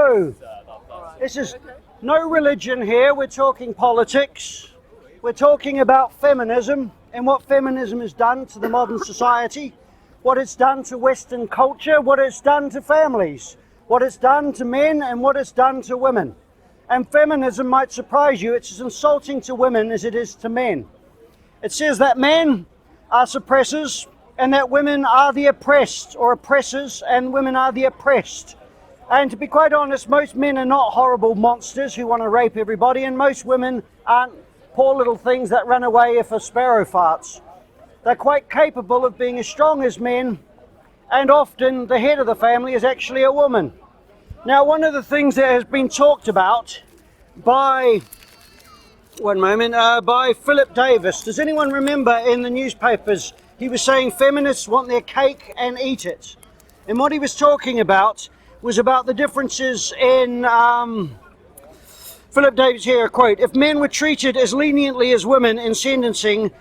No, this is no religion here. We're talking politics. We're talking about feminism and what feminism has done to the modern society, what it's done to Western culture, what it's done to families, what it's done to men and what it's done to women. And feminism might surprise you. It's as insulting to women as it is to men. It says that men are suppressors and that women are the oppressed or oppressors and women are the oppressed. And to be quite honest, most men are not horrible monsters who want to rape everybody, and most women aren't poor little things that run away if a sparrow farts. They're quite capable of being as strong as men, and often the head of the family is actually a woman. Now, one of the things that has been talked about by Philip Davis. Does anyone remember in the newspapers he was saying feminists want their cake and eat it? And what he was talking about was about the differences in Philip Davis here, a quote, if men were treated as leniently as women in sentencing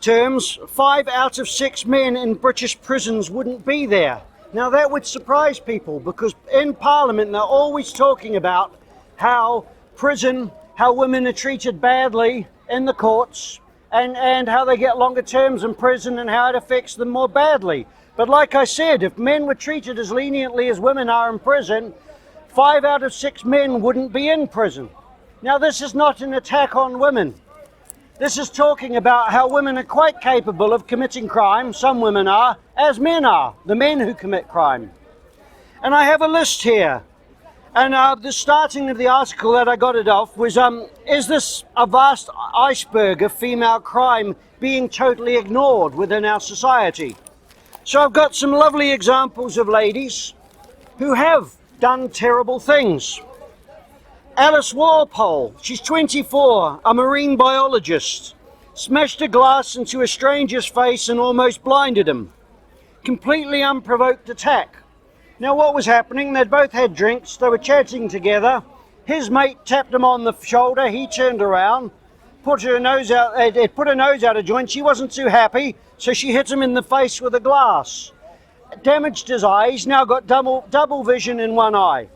terms, 5 out of 6 men in British prisons wouldn't be there. Now that would surprise people because in Parliament they're always talking about how women are treated badly in the courts and how they get longer terms in prison and how it affects them more badly. But like I said, if men were treated as leniently as women are in prison, 5 out of 6 men wouldn't be in prison. Now this is not an attack on women. This is talking about how women are quite capable of committing crime, some women are, as men are, the men who commit crime. And I have a list here. And the starting of the article that I got it off was, is this a vast iceberg of female crime being totally ignored within our society? So I've got some lovely examples of ladies who have done terrible things. Alice Walpole, she's 24, a marine biologist, smashed a glass into a stranger's face and almost blinded him. Completely unprovoked attack. Now what was happening, they'd both had drinks, they were chatting together, his mate tapped him on the shoulder, he turned around, put her nose out of joint, she wasn't too happy, so she hit him in the face with a glass. Damaged his eyes, now got double vision in one eye.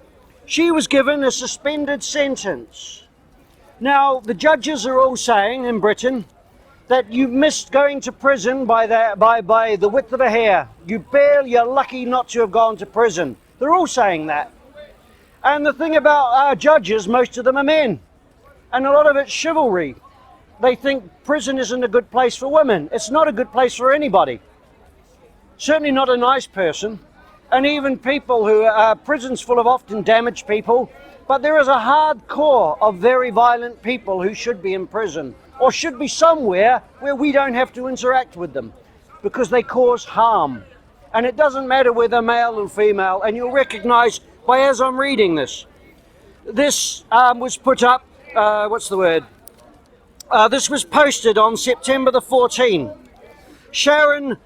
She was given a suspended sentence. Now the judges are all saying in Britain that you missed going to prison by the width of a hair. You're lucky not to have gone to prison. They're all saying that. And the thing about our judges, most of them are men. And a lot of it's chivalry. They think prison isn't a good place for women. It's not a good place for anybody. Certainly not a nice person. And even people who are prisons full of often damaged people. But there is a hard core of very violent people who should be in prison. Or should be somewhere where we don't have to interact with them. Because they cause harm. And it doesn't matter whether male or female. And you'll recognize as I'm reading this. This was put up, this was posted on September the 14th. Sharon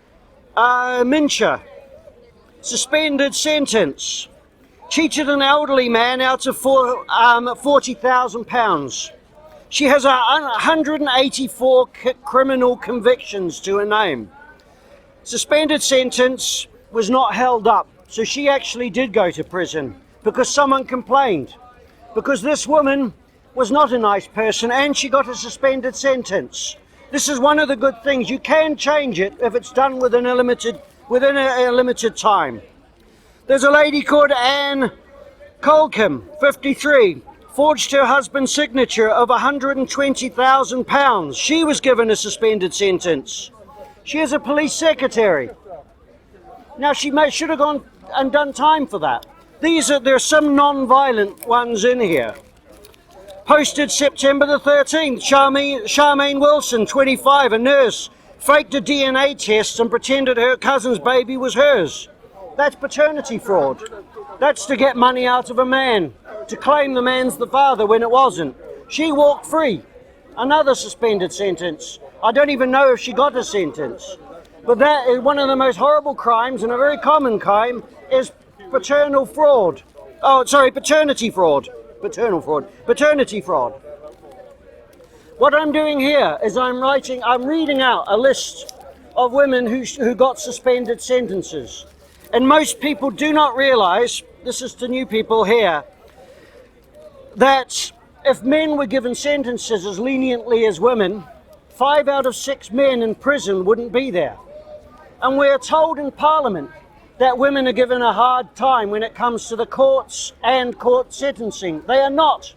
Mincher, suspended sentence. Cheated an elderly man out of £40,000. She has 184 criminal convictions to her name. Suspended sentence was not held up. So she actually did go to prison because someone complained. Because this woman was not a nice person and she got a suspended sentence. This is one of the good things. You can change it if it's done within a limited time. There's a lady called Anne Colcom, 53, forged her husband's signature of £120,000. She was given a suspended sentence. She is a police secretary. Now she should have gone and done time for that. There's some non-violent ones in here. Posted September the 13th, Charmaine Wilson, 25, a nurse, faked a DNA test and pretended her cousin's baby was hers. That's paternity fraud. That's to get money out of a man, to claim the man's the father when it wasn't. She walked free. Another suspended sentence. I don't even know if she got a sentence. But that is one of the most horrible crimes, and a very common crime, is paternity fraud. Paternity fraud. What I'm doing here is I'm reading out a list of women who got suspended sentences. And most people do not realize, this is to new people here, that if men were given sentences as leniently as women, 5 out of 6 men in prison wouldn't be there. And we're told in Parliament that women are given a hard time when it comes to the courts and court sentencing. They are not.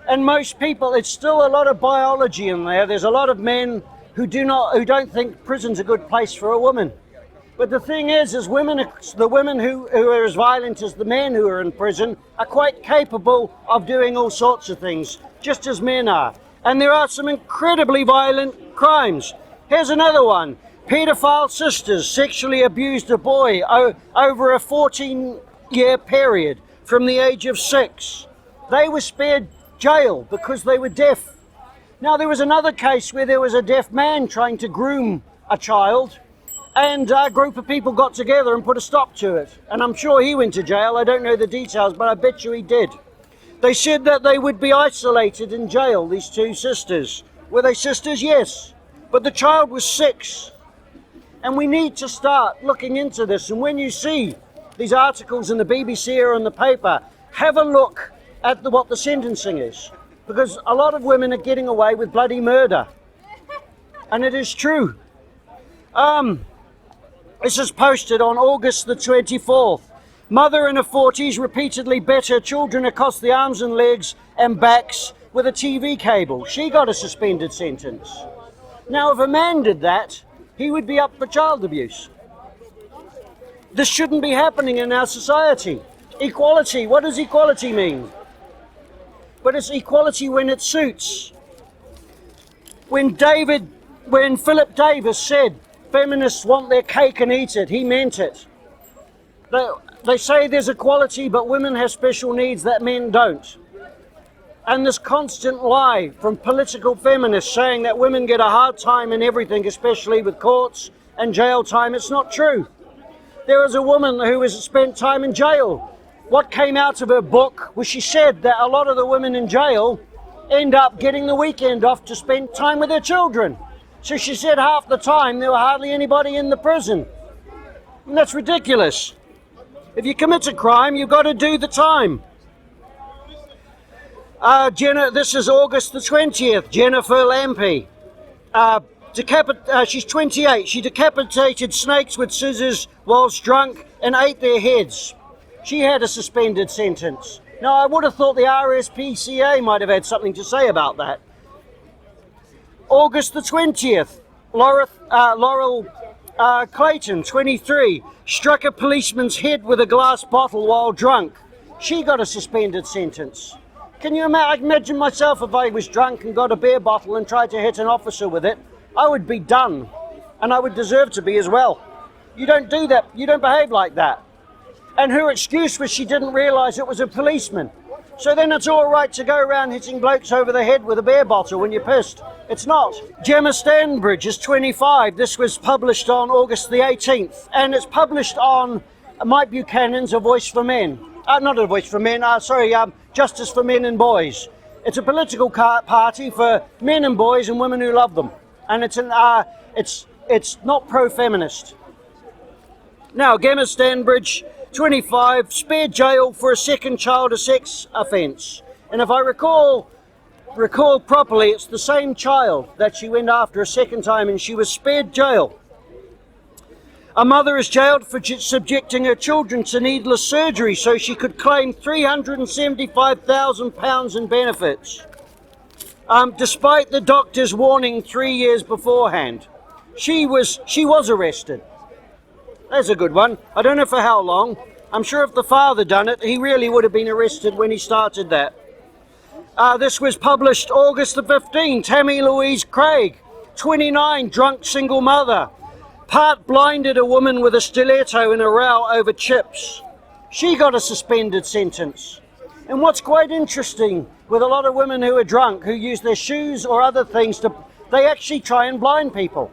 And most people, it's still a lot of biology in there. There's a lot of men who don't think prison's a good place for a woman. But the thing is the women who are as violent as the men who are in prison are quite capable of doing all sorts of things, just as men are. And there are some incredibly violent crimes. Here's another one. Paedophile sisters sexually abused a boy over a 14-year period from the age of 6. They were spared jail because they were deaf. Now, there was another case where there was a deaf man trying to groom a child, and a group of people got together and put a stop to it. And I'm sure he went to jail. I don't know the details, but I bet you he did. They said that they would be isolated in jail, these two sisters. Were they sisters? Yes. But the child was 6. And we need to start looking into this. And when you see these articles in the BBC or in the paper, have a look at what the sentencing is. Because a lot of women are getting away with bloody murder. And it is true. This is posted on August the 24th. Mother in her 40s repeatedly bet her children across the arms and legs and backs with a TV cable. She got a suspended sentence. Now, if a man did that, he would be up for child abuse. This shouldn't be happening in our society. Equality, what does equality mean? But it's equality when it suits. When Philip Davis said, feminists want their cake and eat it, he meant it. They say there's equality, but women have special needs that men don't. And this constant lie from political feminists saying that women get a hard time in everything, especially with courts and jail time, it's not true. There was a woman who has spent time in jail. What came out of her book was she said that a lot of the women in jail end up getting the weekend off to spend time with their children. So she said half the time there were hardly anybody in the prison. And that's ridiculous. If you commit a crime, you've got to do the time. This is August the 20th. Jennifer Lampe. She's 28. She decapitated snakes with scissors whilst drunk and ate their heads. She had a suspended sentence. Now, I would have thought the RSPCA might have had something to say about that. August the 20th. Laurel Clayton, 23, struck a policeman's head with a glass bottle while drunk. She got a suspended sentence. Can you imagine myself if I was drunk and got a beer bottle and tried to hit an officer with it? I would be done, and I would deserve to be as well. You don't do that. You don't behave like that. And her excuse was she didn't realise it was a policeman. So then it's all right to go around hitting blokes over the head with a beer bottle when you're pissed. It's not. Gemma Stanbridge is 25. This was published on August the 18th. And it's published on Mike Buchanan's A Voice for Men. Not A Voice for Men, Justice for Men and Boys. It's a political party for men and boys and women who love them. And it's not pro-feminist. Now, Gemma Stanbridge, 25, spared jail for a second child sex offence. And if I recall properly, it's the same child that she went after a second time and she was spared jail. A mother is jailed for subjecting her children to needless surgery so she could claim £375,000 in benefits. Despite the doctor's warning 3 years beforehand. She was arrested. There's a good one. I don't know for how long. I'm sure if the father done it, he really would have been arrested when he started that. This was published August the 15th. Tammy Louise Craig, 29, drunk single mother. Part blinded a woman with a stiletto in a row over chips. She got a suspended sentence. And what's quite interesting with a lot of women who are drunk, who use their shoes or other things they actually try and blind people.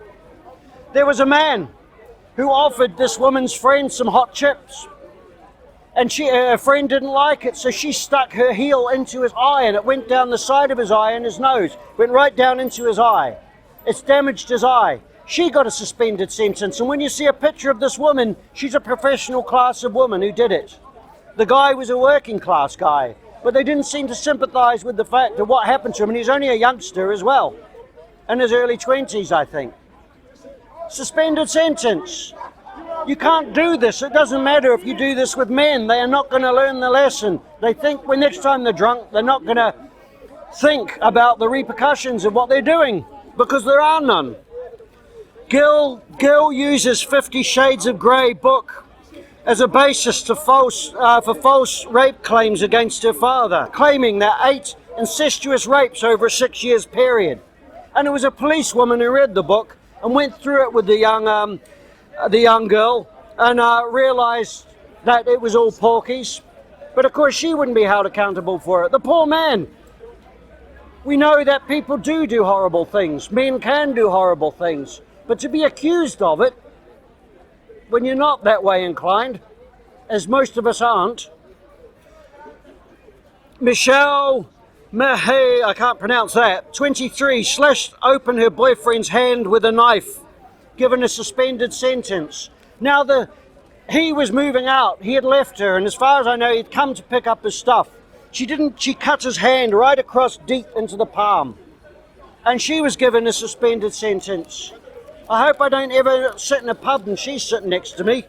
There was a man who offered this woman's friend some hot chips. And her friend didn't like it, so she stuck her heel into his eye and it went down the side of his eye and his nose. Went right down into his eye. It's damaged his eye. She got a suspended sentence. And when you see a picture of this woman, she's a professional class of woman who did it. The guy was a working class guy. But they didn't seem to sympathise with the fact of what happened to him, and he's only a youngster as well, in his early 20s, I think. Suspended sentence. You can't do this. It doesn't matter if you do this with men. They are not going to learn the lesson. They think when next time they're drunk, they're not going to think about the repercussions of what they're doing, because there are none. Gill uses 50 Shades of Grey book as a basis to for false rape claims against her father, claiming that 8 incestuous rapes over a 6 years period. And it was a policewoman who read the book and went through it with the young girl and realised that it was all porkies. But of course she wouldn't be held accountable for it. The poor man. We know that people do horrible things. Men can do horrible things. But to be accused of it, when you're not that way inclined, as most of us aren't. Michelle Mahay, I can't pronounce that, 23, slashed open her boyfriend's hand with a knife, given a suspended sentence. Now he was moving out, he had left her, and as far as I know, he'd come to pick up his stuff. She cut his hand right across deep into the palm, and she was given a suspended sentence. I hope I don't ever sit in a pub and she's sitting next to me.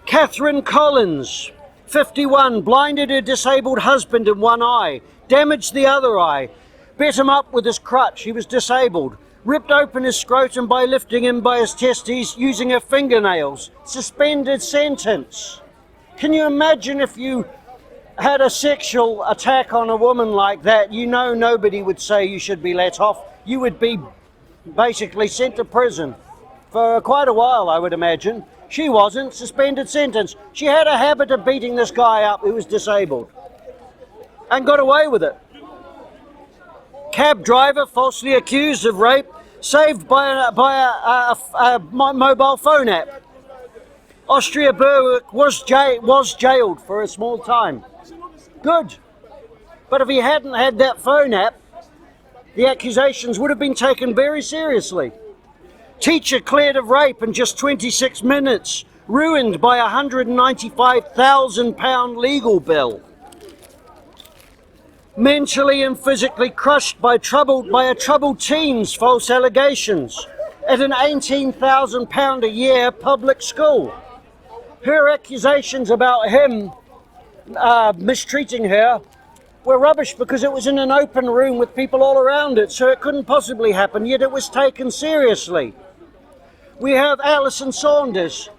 Catherine Collins, 51, blinded her disabled husband in one eye, damaged the other eye, beat him up with his crutch, he was disabled, ripped open his scrotum by lifting him by his testes using her fingernails, suspended sentence. Can you imagine if you had a sexual attack on a woman like that? You know nobody would say you should be let off. You would be basically sent to prison for quite a while, I would imagine. She wasn't. Suspended sentence. She had a habit of beating this guy up who was disabled and got away with it. Cab driver falsely accused of rape, saved by a mobile phone app. Austria Berwick was jailed for a small time. Good. But if he hadn't had that phone app, the accusations would have been taken very seriously. Teacher cleared of rape in just 26 minutes, ruined by a £195,000 legal bill. Mentally and physically crushed by a troubled teen's false allegations at an £18,000 a year public school. Her accusations about him mistreating her were rubbish because it was in an open room with people all around it, so it couldn't possibly happen, yet it was taken seriously. We have Alison Saunders,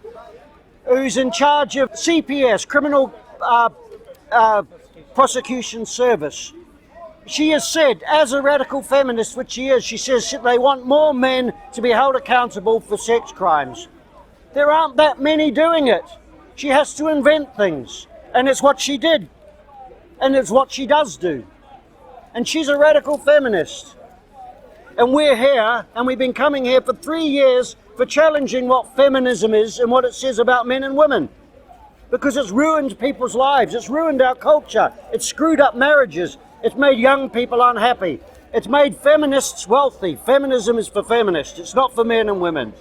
who's in charge of CPS, Criminal Prosecution Service. She has said, as a radical feminist, which she is, she says they want more men to be held accountable for sex crimes. There aren't that many doing it. She has to invent things, and it's what she did. And it's what she does do. And she's a radical feminist. And we're here, and we've been coming here for 3 years for challenging what feminism is and what it says about men and women. Because it's ruined people's lives, it's ruined our culture, it's screwed up marriages, it's made young people unhappy, it's made feminists wealthy. Feminism is for feminists, it's not for men and women.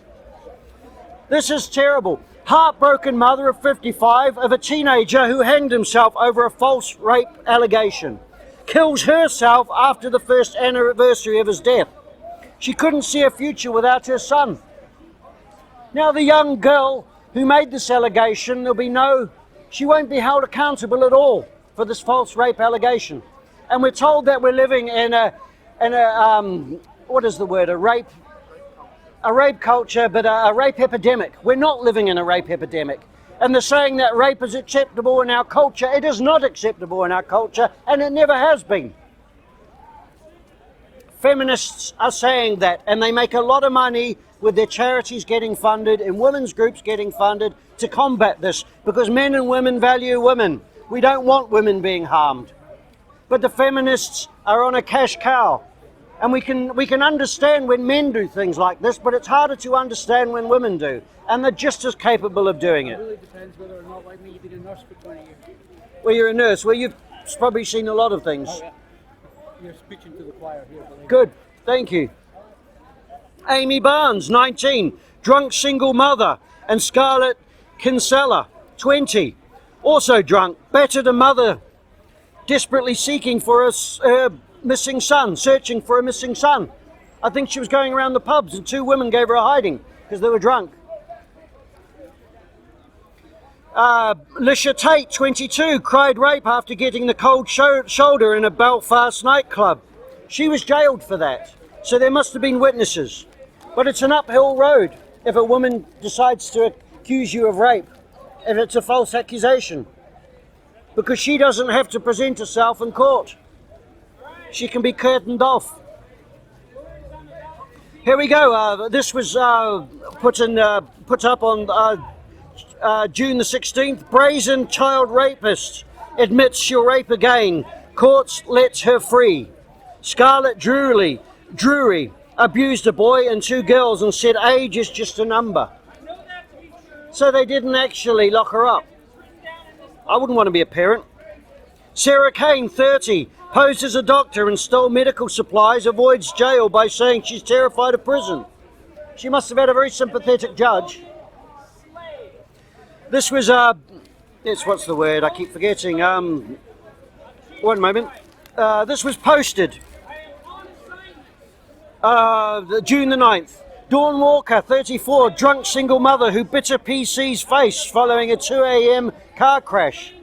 This is terrible. Heartbroken mother of 55 of a teenager who hanged himself over a false rape allegation. Kills herself after the first anniversary of his death. She couldn't see a future without her son. Now the young girl who made this allegation, she won't be held accountable at all for this false rape allegation. And we're told that we're living in a rape culture, but a rape epidemic. We're not living in a rape epidemic. And they're saying that rape is acceptable in our culture. It is not acceptable in our culture, and it never has been. Feminists are saying that, and they make a lot of money with their charities getting funded and women's groups getting funded to combat this, because men and women value women. We don't want women being harmed. But the feminists are on a cash cow. And we can understand when men do things like this, but it's harder to understand when women do. And they're just as capable of doing it. It really depends whether or not, like me, you've been a nurse for 20 years. Well, you're a nurse. Well, you've probably seen a lot of things. Oh, yeah. You're speaking to the choir here. Good. Thank you. Amy Barnes, 19. Drunk single mother. And Scarlett Kinsella, 20. Also drunk. Battered a mother desperately seeking for a missing son, searching for a missing son. I think she was going around the pubs and two women gave her a hiding because they were drunk. Lisha Tate, 22, cried rape after getting the cold shoulder in a Belfast nightclub. She was jailed for that, so there must have been witnesses. But it's an uphill road if a woman decides to accuse you of rape, if it's a false accusation, because she doesn't have to present herself in court. She can be curtained off. Here we go. This was put up on June the 16th. Brazen child rapist admits she'll rape again. Courts let her free. Scarlett Drury abused a boy and two girls and said age is just a number. So they didn't actually lock her up. I wouldn't want to be a parent. Sarah Kane, 30, posed as a doctor and stole medical supplies, avoids jail by saying she's terrified of prison. She must have had a very sympathetic judge. This was, what's the word? I keep forgetting. One moment. This was posted June the 9th. Dawn Walker, 34, drunk single mother who bit her PC's face following a 2 a.m. car crash,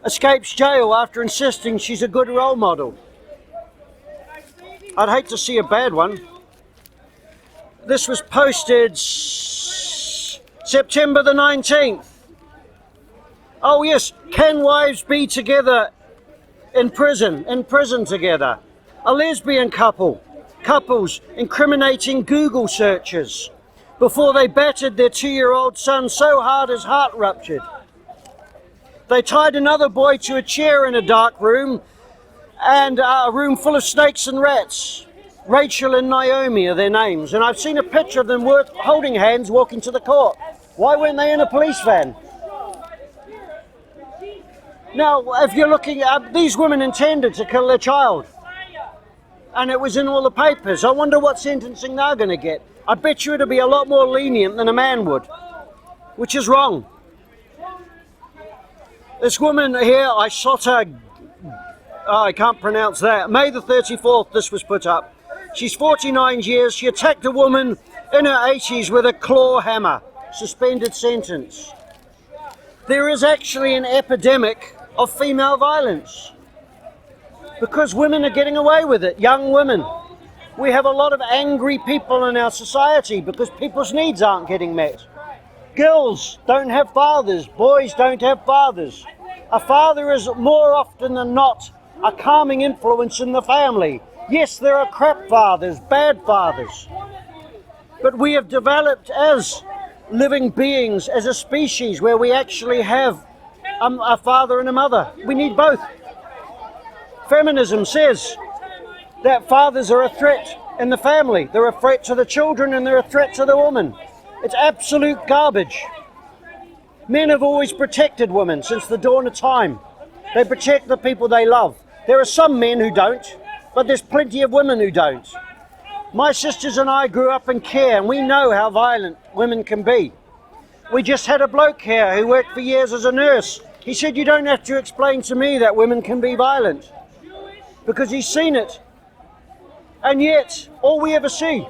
escapes jail after insisting she's a good role model. I'd hate to see a bad one. This was posted September the 19th. Oh yes, can wives be together in prison together? A lesbian couples incriminating Google searches before they battered their 2-year-old son so hard his heart ruptured. They tied another boy to a chair in a dark room, and a room full of snakes and rats. Rachel and Naomi are their names, and I've seen a picture of them holding hands walking to the court. Why weren't they in a police van? Now, if you're looking at these women intended to kill their child, and it was in all the papers, I wonder what sentencing they're going to get. I bet you it'll be a lot more lenient than a man would, which is wrong. This woman here, I shot her, I can't pronounce that. May the 34th, this was put up. She's 49 years. She attacked a woman in her 80s with a claw hammer. Suspended sentence. There is actually an epidemic of female violence because women are getting away with it, young women. We have a lot of angry people in our society because people's needs aren't getting met. Girls don't have fathers, boys don't have fathers. A father is more often than not a calming influence in the family. Yes, there are crap fathers, bad fathers, but we have developed as living beings, as a species, where we actually have a father and a mother. We need both. Feminism says that fathers are a threat in the family. They're a threat to the children and they're a threat to the woman. It's absolute garbage. Men have always protected women since the dawn of time. They protect the people they love. There are some men who don't, but there's plenty of women who don't. My sisters and I grew up in care, and we know how violent women can be. We just had a bloke here who worked for years as a nurse. He said, you don't have to explain to me that women can be violent, because he's seen it. And yet, all we ever see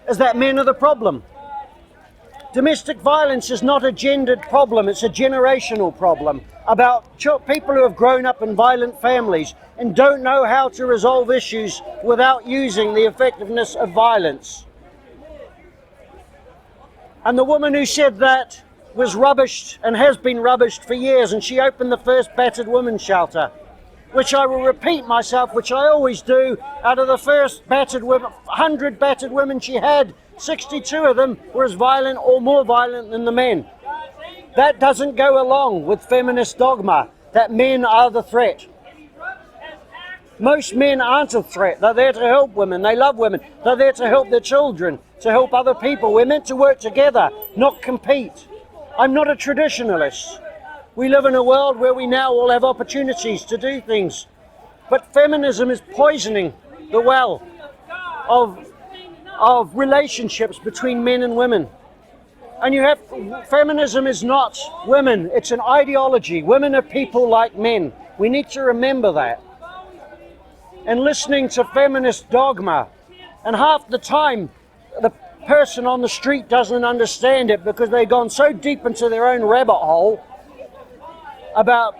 is that men are the problem. Domestic violence is not a gendered problem, it's a generational problem about people who have grown up in violent families and don't know how to resolve issues without using the effectiveness of violence. And the woman who said that was rubbished and has been rubbished for years, and she opened the first battered women's shelter, which I will repeat myself, which I always do. Out of the first battered women, 100 battered women she had, 62 of them were as violent or more violent than the men. That doesn't go along with feminist dogma that men are the threat. Most men aren't a threat. They're there to help women. They love women. They're there to help their children, to help other people. We're meant to work together, not compete. I'm not a traditionalist. We live in a world where we now all have opportunities to do things. But feminism is poisoning the well of relationships between men and women. And feminism is not women, it's an ideology. Women are people like men. We need to remember that. And listening to feminist dogma, and half the time the person on the street doesn't understand it because they've gone so deep into their own rabbit hole about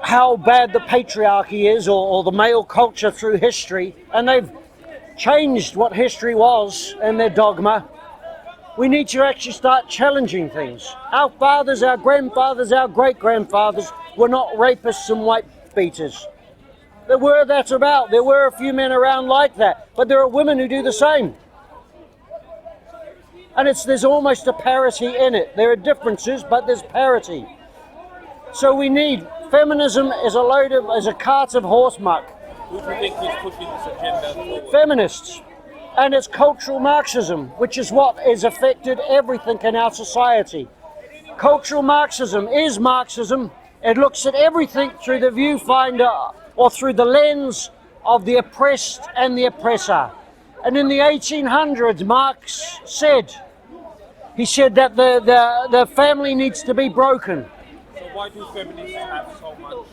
how bad the patriarchy is, or the male culture through history, and they've changed what history was and their dogma. We need to actually start challenging things. Our fathers, our grandfathers, our great-grandfathers were not rapists and wife beaters. There were a few men around like that, but there are women who do the same. And there's almost a parity in it. There are differences, but there's parity. So we need, feminism is a cart of horse muck. Who do you think is pushing this agenda forward? Feminists. And it's cultural Marxism, which is what has affected everything in our society. Cultural Marxism is Marxism. It looks at everything through the viewfinder or through the lens of the oppressed and the oppressor. And in the 1800s, Marx said that the family needs to be broken. So why do feminists have so much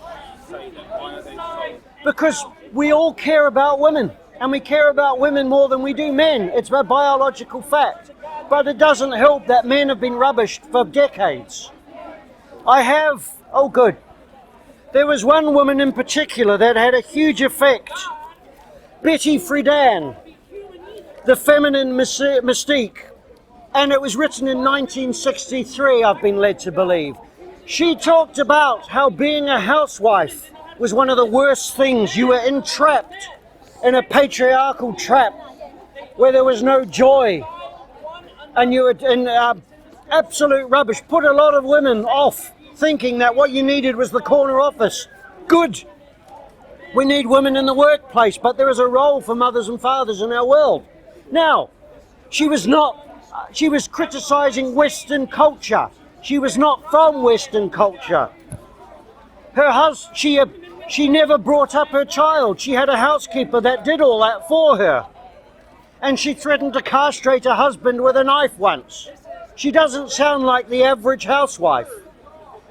say then? Why are they so... Because we all care about women, and we care about women more than we do men. It's a biological fact. But it doesn't help that men have been rubbished for decades. Good. There was one woman in particular that had a huge effect. Betty Friedan, The Feminine Mystique. And it was written in 1963, I've been led to believe. She talked about how being a housewife was one of the worst things. You were entrapped in a patriarchal trap where there was no joy. And you were in absolute rubbish. Put a lot of women off thinking that what you needed was the corner office. Good. We need women in the workplace, but there is a role for mothers and fathers in our world. Now, she was criticizing Western culture. She was not from Western culture. She never brought up her child. She had a housekeeper that did all that for her. And she threatened to castrate her husband with a knife once. She doesn't sound like the average housewife.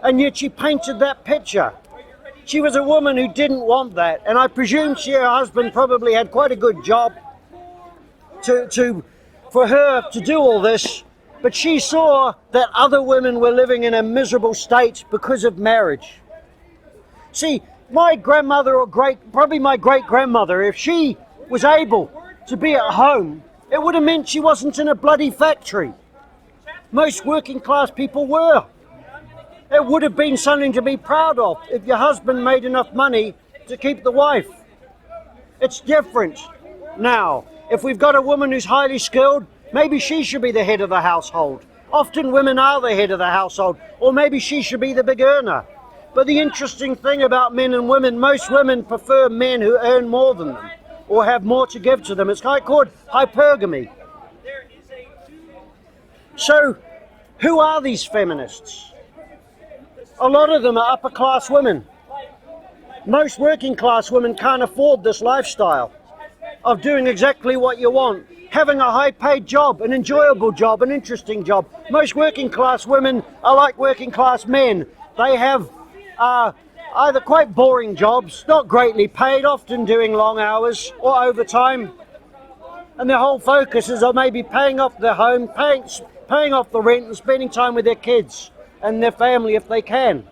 And yet she painted that picture. She was a woman who didn't want that. And I presume her husband probably had quite a good job for her to do all this. But she saw that other women were living in a miserable state because of marriage. See, my grandmother probably my great-grandmother, if she was able to be at home, it would have meant she wasn't in a bloody factory. Most working class people were. It would have been something to be proud of if your husband made enough money to keep the wife. It's different now. If we've got a woman who's highly skilled, maybe she should be the head of the household. Often women are the head of the household, or maybe she should be the big earner. But the interesting thing about men and women, most women prefer men who earn more than them or have more to give to them. It's called hypergamy. So, who are these feminists? A lot of them are upper class women. Most working class women can't afford this lifestyle of doing exactly what you want. Having a high paid job, an enjoyable job, an interesting job. Most working class women are like working class men. They have either quite boring jobs, not greatly paid, often doing long hours or overtime. And their whole focus is on maybe paying off their home, paying off the rent and spending time with their kids and their family if they can.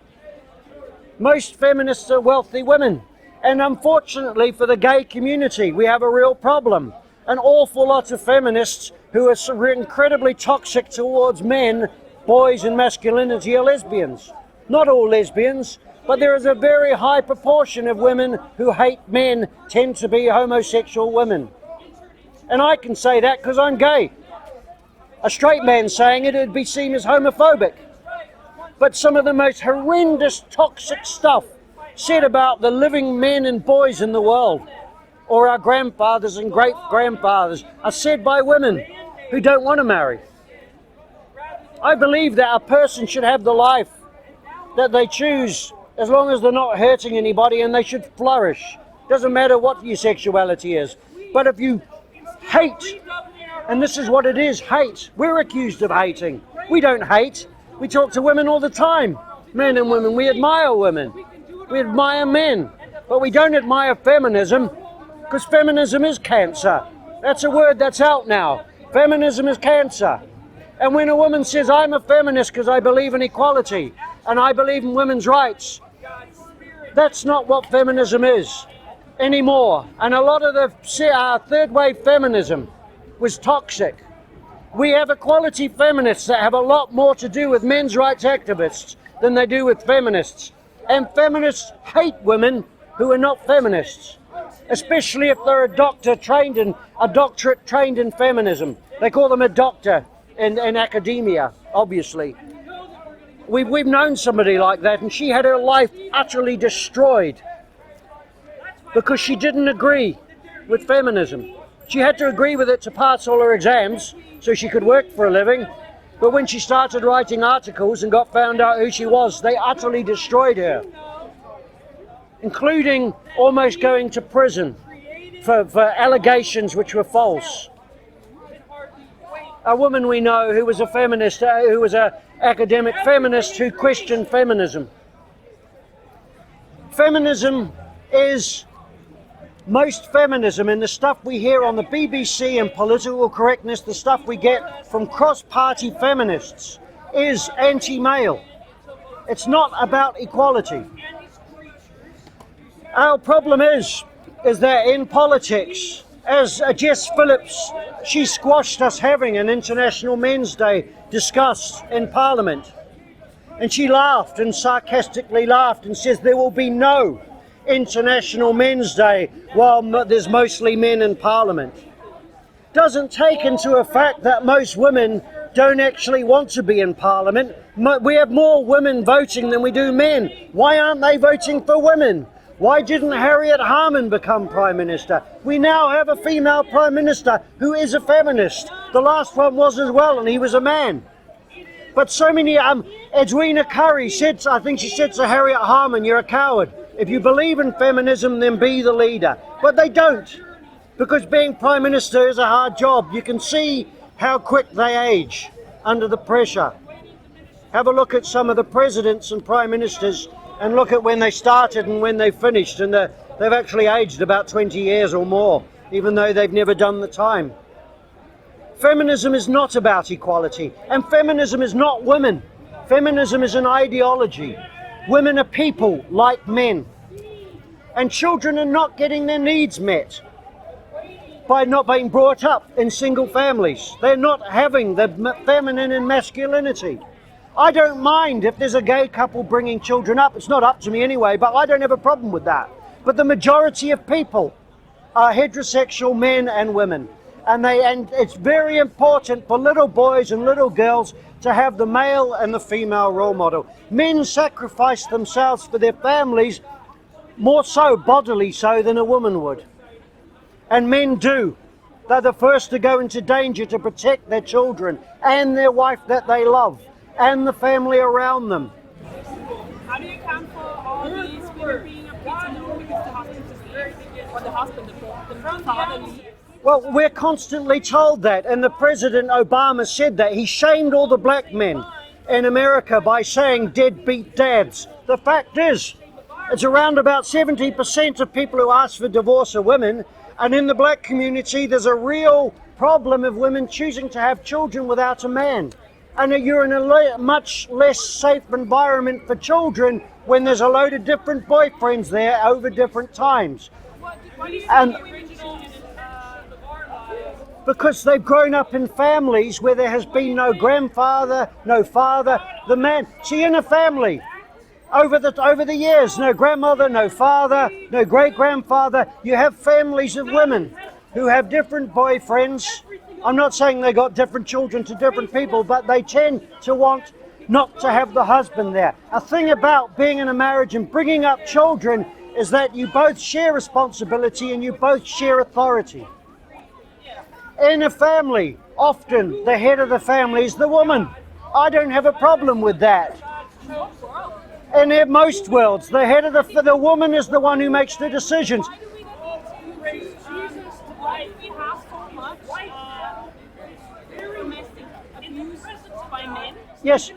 Most feminists are wealthy women. And unfortunately for the gay community, we have a real problem. An awful lot of feminists who are incredibly toxic towards men, boys and masculinity are lesbians. Not all lesbians, but there is a very high proportion of women who hate men tend to be homosexual women. And I can say that because I'm gay. A straight man saying it would be seen as homophobic. But some of the most horrendous toxic stuff said about the living men and boys in the world, or our grandfathers and great-grandfathers, are said by women who don't want to marry. I believe that a person should have the life that they choose as long as they're not hurting anybody, and they should flourish. Doesn't matter what your sexuality is. But if you hate, and this is what it is, hate. We're accused of hating. We don't hate. We talk to women all the time. Men and women, we admire women. We admire men, but we don't admire feminism, because feminism is cancer. That's a word that's out now. Feminism is cancer. And when a woman says, I'm a feminist because I believe in equality and I believe in women's rights, that's not what feminism is anymore. And a lot of the third wave feminism was toxic. We have equality feminists that have a lot more to do with men's rights activists than they do with feminists. And feminists hate women who are not feminists, especially if they're a doctorate trained in feminism. They call them a doctor in academia, obviously. We've known somebody like that, and she had her life utterly destroyed because she didn't agree with feminism. She had to agree with it to pass all her exams so she could work for a living. But when she started writing articles and got found out who she was, they utterly destroyed her, including almost going to prison for allegations which were false. A woman we know who was a feminist, who was an academic feminist who questioned feminism. Feminism is most feminism, and the stuff we hear on the BBC and political correctness, the stuff we get from cross-party feminists, is anti-male. It's not about equality. Our problem is that in politics, as Jess Phillips, she squashed us having an International Men's Day discussed in Parliament. And she laughed and sarcastically laughed and says there will be no International Men's Day while there's mostly men in Parliament. Doesn't take into effect that most women don't actually want to be in Parliament. We have more women voting than we do men. Why aren't they voting for women? Why didn't Harriet Harman become Prime Minister? We now have a female Prime Minister who is a feminist. The last one was as well, and he was a man. But so many, Edwina Currie said, I think she said to Harriet Harman, you're a coward. If you believe in feminism, then be the leader. But they don't, because being Prime Minister is a hard job. You can see how quick they age under the pressure. Have a look at some of the presidents and Prime Ministers and look at when they started and when they finished, and they've actually aged about 20 years or more, even though they've never done the time. Feminism is not about equality, and feminism is not women. Feminism is an ideology. Women are people like men, and children are not getting their needs met by not being brought up in single families. They're not having the feminine and masculinity. I don't mind if there's a gay couple bringing children up. It's not up to me anyway, but I don't have a problem with that. But the majority of people are heterosexual men and women. And it's very important for little boys and little girls to have the male and the female role model. Men sacrifice themselves for their families, more so bodily so than a woman would. And men do. They're the first to go into danger to protect their children and their wife that they love and the family around them. How do you account for all these women being a prisoner because the husband is leaving, or the husband, the father leaves? Well, we're constantly told that, and the President Obama said that. He shamed all the black men in America by saying deadbeat dads. The fact is, it's around about 70% of people who ask for divorce are women, and in the black community there's a real problem of women choosing to have children without a man. And you're in a much less safe environment for children when there's a load of different boyfriends there over different times. What do you And the original because they've grown up in families where there has been no grandfather, no father, the man. See, in a family, over the years, no grandmother, no father, no great-grandfather, you have families of women who have different boyfriends. I'm not saying they got different children to different people, but they tend to want not to have the husband there. A thing about being in a marriage and bringing up children is that you both share responsibility and you both share authority. In a family, often the head of the family is the woman. I don't have a problem with that. In most worlds, the head of the woman is the one who makes the decisions. Why do we have so much domestic abuse by men? Yes,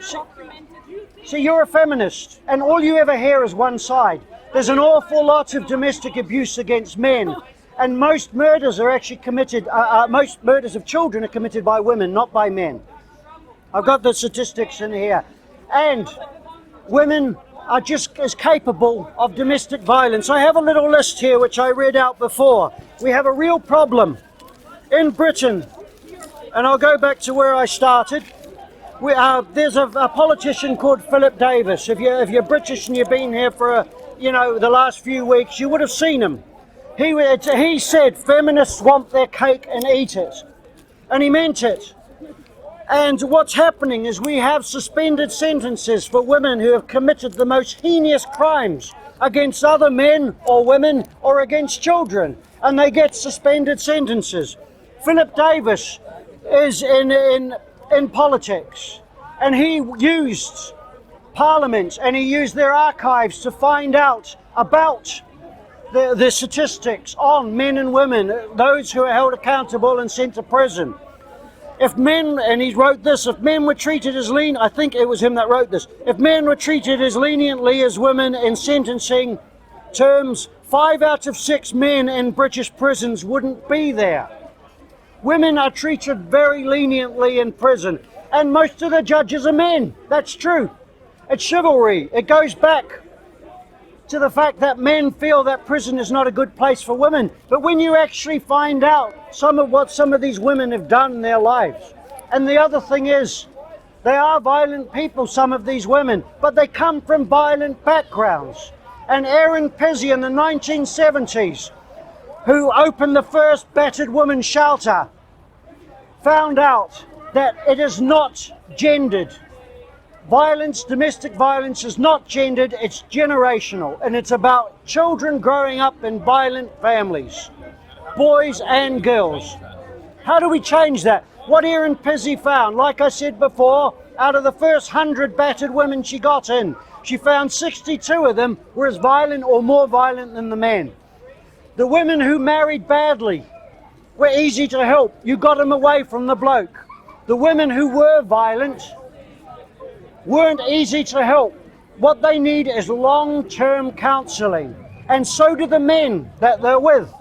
see, you're a feminist, and all you ever hear is one side. There's an awful lot of domestic abuse against men, and most murders are actually committed, most murders of children are committed by women, not by men. I've got the statistics in here. And women are just as capable of domestic violence. I have a little list here which I read out before. We have a real problem in Britain, and I'll go back to where I started. There's a politician called Philip Davis. If you're British and you've been here for the last few weeks, you would have seen him. He said feminists want their cake and eat it, and he meant it. And what's happening is we have suspended sentences for women who have committed the most heinous crimes against other men or women or against children, and they get suspended sentences. Philip Davis is in politics, and he used parliaments and he used their archives to find out about the statistics on men and women, those who are held accountable and sent to prison. If men, and he wrote this, if men were treated as I think it was him that wrote this, if men were treated as leniently as women in sentencing terms, 5 out of 6 men in British prisons wouldn't be there. Women are treated very leniently in prison, and most of the judges are men. That's true. It's chivalry. It goes back to the fact that men feel that prison is not a good place for women. But when you actually find out some of what some of these women have done in their lives, and the other thing is, they are violent people, some of these women, but they come from violent backgrounds. And Erin Pizzey in the 1970s, who opened the first battered woman shelter, found out that it is not gendered. Violence, domestic violence is not gendered, it's generational, and it's about children growing up in violent families, boys and girls. How do we change that? What Erin Pizzey found, like I said before, out of the first 100 battered women she got in, she found 62 of them were as violent or more violent than the men. The women who married badly were easy to help. You got them away from the bloke. The women who were violent weren't easy to help. What they need is long-term counselling, and so do the men that they're with.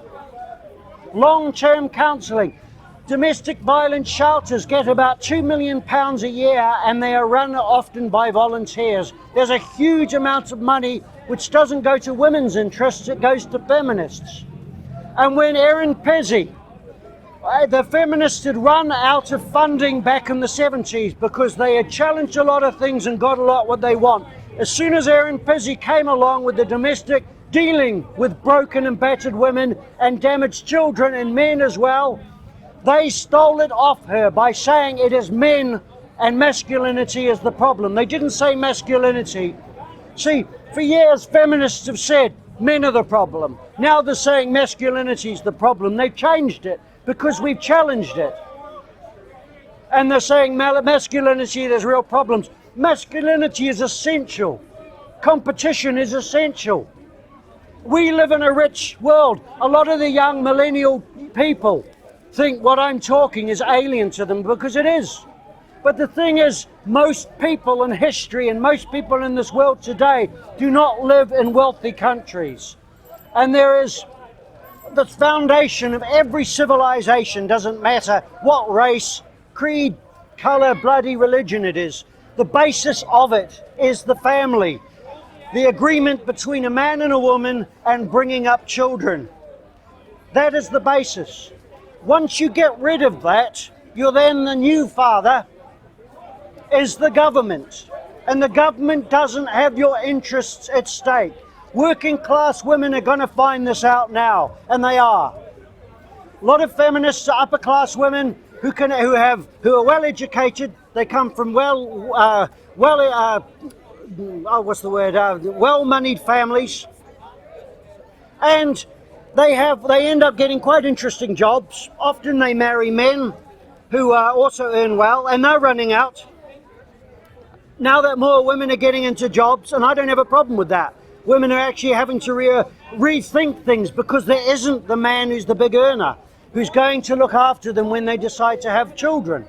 Long-term counselling. Domestic violence shelters get about £2 million a year, and they are run often by volunteers. There's a huge amount of money which doesn't go to women's interests, it goes to feminists. And when Erin Pizzey, the feminists had run out of funding back in the 70s because they had challenged a lot of things and got a lot what they want. As soon as Erin Pizzey came along with the domestic dealing with broken and battered women and damaged children and men as well, they stole it off her by saying it is men and masculinity is the problem. They didn't say masculinity. See, for years feminists have said men are the problem. Now they're saying masculinity is the problem. They've changed it because we've challenged it. And they're saying masculinity, there's real problems. Masculinity is essential. Competition is essential. We live in a rich world. A lot of the young millennial people think what I'm talking is alien to them, because it is. But the thing is, most people in history and most people in this world today do not live in wealthy countries. And there is the foundation of every civilization, doesn't matter what race, creed, color, bloody religion it is. The basis of it is the family. The agreement between a man and a woman and bringing up children. That is the basis. Once you get rid of that, you're then the new father is the government. And the government doesn't have your interests at stake. Working class women are going to find this out now, and they are. A lot of feminists are upper class women who are well educated. They come from well-moneyed families, and they end up getting quite interesting jobs. Often they marry men who also earn well, and they're running out. Now that more women are getting into jobs, and I don't have a problem with that. Women are actually having to rethink things, because there isn't the man who's the big earner, who's going to look after them when they decide to have children.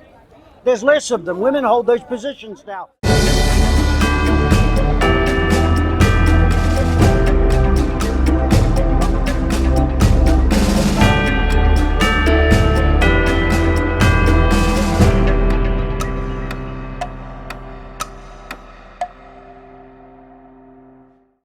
There's less of them. Women hold those positions now.